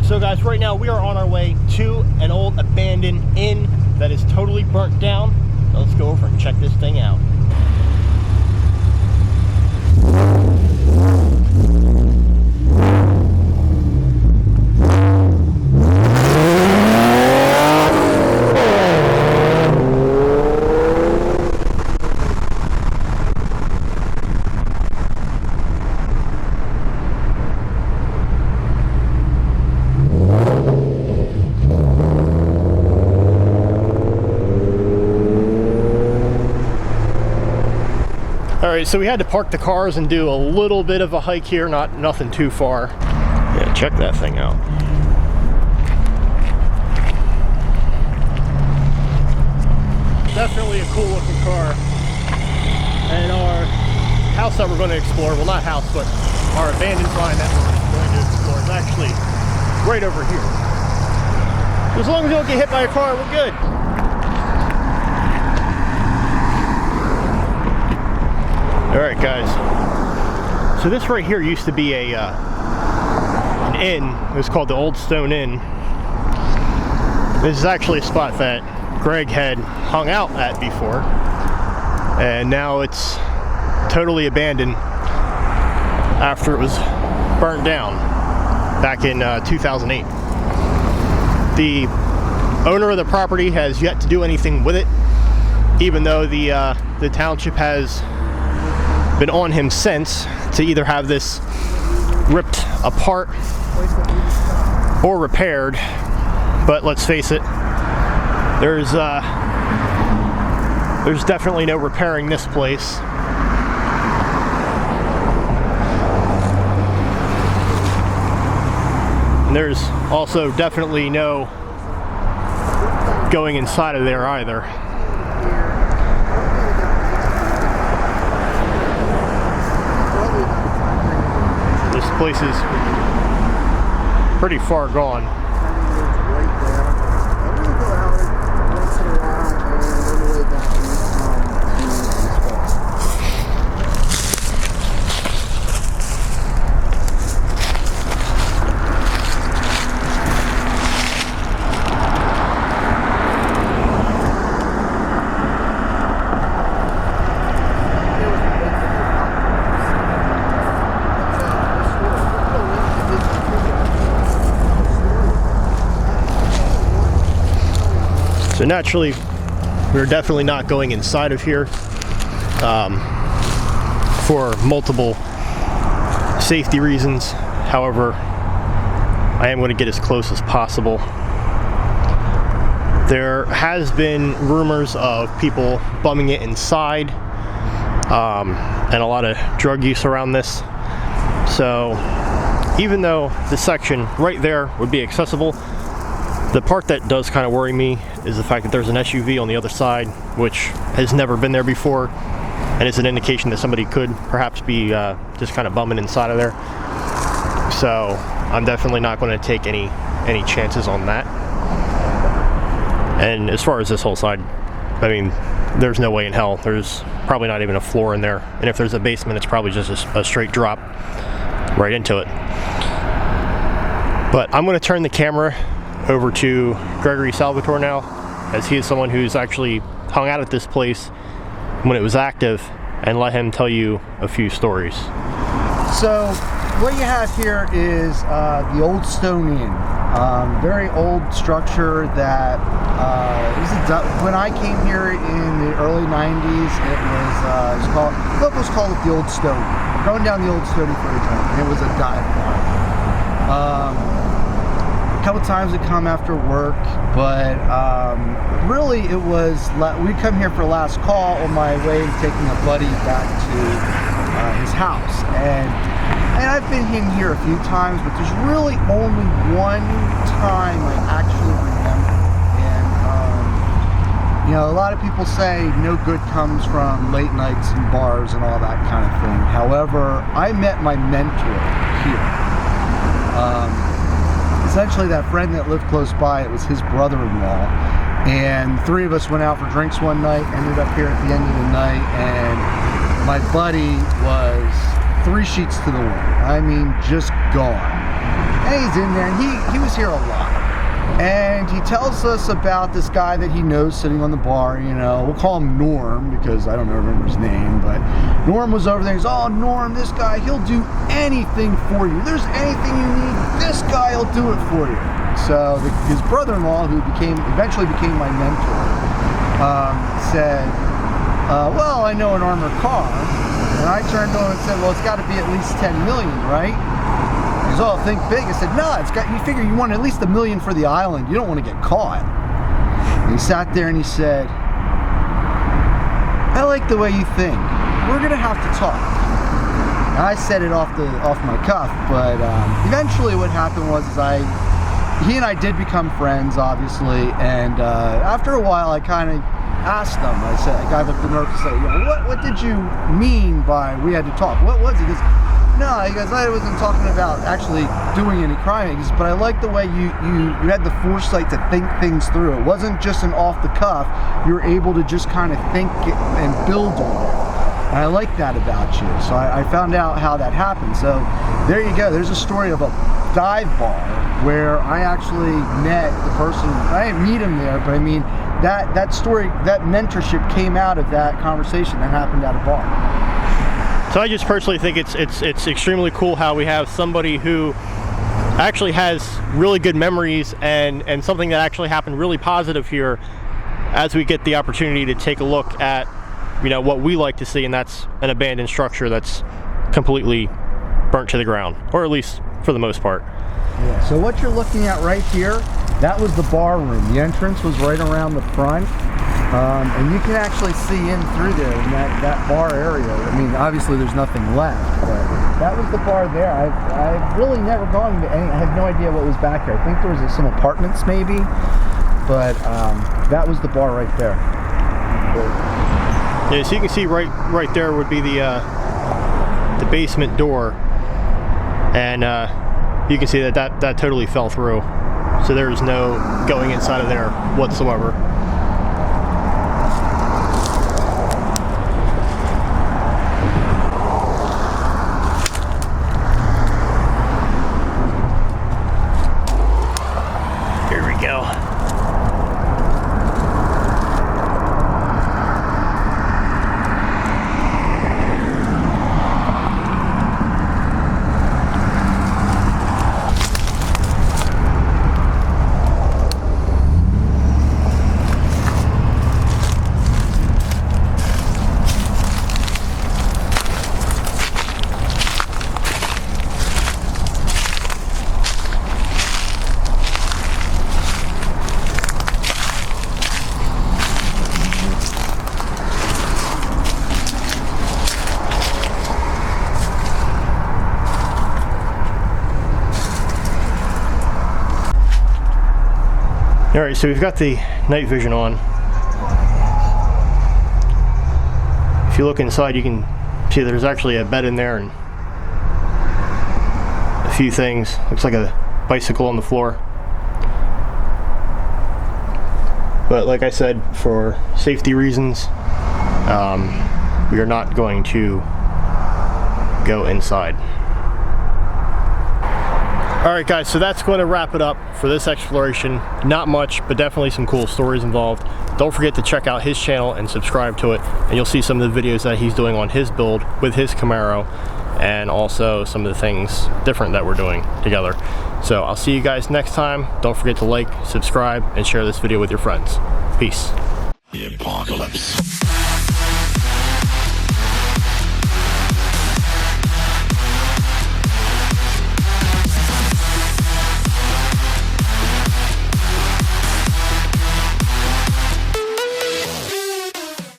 So guys, right now we are on our way to an old abandoned inn that is totally burnt down. So let's go over and check this thing out. Alright, so we had to park the cars and do a little bit of a hike here, nothing too far. Yeah, check that thing out. Definitely a cool looking car. And our house that we're going to explore, well not house, but our abandoned find that we're going to explore is actually right over here. As long as we don't get hit by a car, we're good. Alright guys, so this right here used to be an inn. It was called the Old Stone Inn. This is actually a spot that Greg had hung out at before, and now it's totally abandoned after it was burnt down back in 2008. The owner of the property has yet to do anything with it, even though the township has been on him since to either have this ripped apart or repaired. But let's face it, there's definitely no repairing this place. And there's also definitely no going inside of there either. This place is pretty far gone. So naturally, we're definitely not going inside of here for multiple safety reasons. However, I am going to get as close as possible. There has been rumors of people bumming it inside and a lot of drug use around this. So even though the section right there would be accessible, the part that does kind of worry me is the fact that there's an SUV on the other side, which has never been there before, and it's an indication that somebody could perhaps be just kind of bumming inside of there. So I'm definitely not going to take any chances on that. And as far as this whole side, I mean, there's no way in hell. There's probably not even a floor in there, and if there's a basement, it's probably just a straight drop right into it. But I'm going to turn the camera over to Gregory Salvatore now, as he is someone who's actually hung out at this place when it was active, and let him tell you a few stories. So what you have here is the Old Stone Inn. Very old structure that when I came here in the early 90s, it was called the Old Stone. Going down the Old Stony for a time, and it was a dive bar. A couple times we come after work, but really it was, we'd come here for last call on my way taking a buddy back to his house, and I've been in here a few times, but there's really only one time I actually remember. And you know, a lot of people say no good comes from late nights and bars and all that kind of thing. However, I met my mentor here. Essentially, that friend that lived close by, it was his brother-in-law, and three of us went out for drinks one night, ended up here at the end of the night, and my buddy was 3 sheets to the wind. I mean, just gone. And he's in there, and he was here a lot. And he tells us about this guy that he knows sitting on the bar, you know. We'll call him Norm because I don't remember his name, but Norm was over there. He's, oh, Norm, this guy, he'll do anything for you. There's anything you need, this guy will do it for you. So his brother-in-law, who eventually became my mentor, said, well, I know an armored car. And I turned to him and said, well, it's got to be at least 10 million, right? He goes, oh, think big. I said, no, you figure you want at least $1 million for the island. You don't want to get caught. And he sat there and he said, I like the way you think. We're going to have to talk. And I said it off my cuff, but eventually what happened was he and I did become friends, obviously, and after a while I kind of asked him, I got up the nerve to say, what did you mean by we had to talk? What was it? He goes, no, he goes, I wasn't talking about actually doing any crime. He goes, but I like the way you had the foresight to think things through. It wasn't just an off the cuff. You were able to just kind of think and build on it. And I like that about you. So I found out how that happened. So there you go. There's a story of a dive bar where I actually met the person. I didn't meet him there, but I mean, that story, that mentorship came out of that conversation that happened at a bar. So I just personally think it's extremely cool how we have somebody who actually has really good memories and something that actually happened really positive here, as we get the opportunity to take a look at, you know, what we like to see, and that's an abandoned structure that's completely burnt to the ground, or at least for the most part. Yeah, so what you're looking at right here, that was the bar room. The entrance was right around the front, and you can actually see in through there in that bar area. I mean, obviously there's nothing left, but that was the bar there. I've really never gone to any, I have no idea what was back there. I think there was some apartments maybe, but that was the bar right there. Yeah, so you can see right there would be the basement door, and you can see that totally fell through. So there's no going inside of there whatsoever. Here we go. Alright, so we've got the night vision on. If you look inside, you can see there's actually a bed in there and a few things. Looks like a bicycle on the floor. But like I said, for safety reasons, we are not going to go inside. Alright guys, so that's going to wrap it up for this exploration. Not much, but definitely some cool stories involved. Don't forget to check out his channel and subscribe to it, and you'll see some of the videos that he's doing on his build with his Camaro, and also some of the things different that we're doing together. So I'll see you guys next time. Don't forget to like, subscribe, and share this video with your friends. Peace. The apocalypse.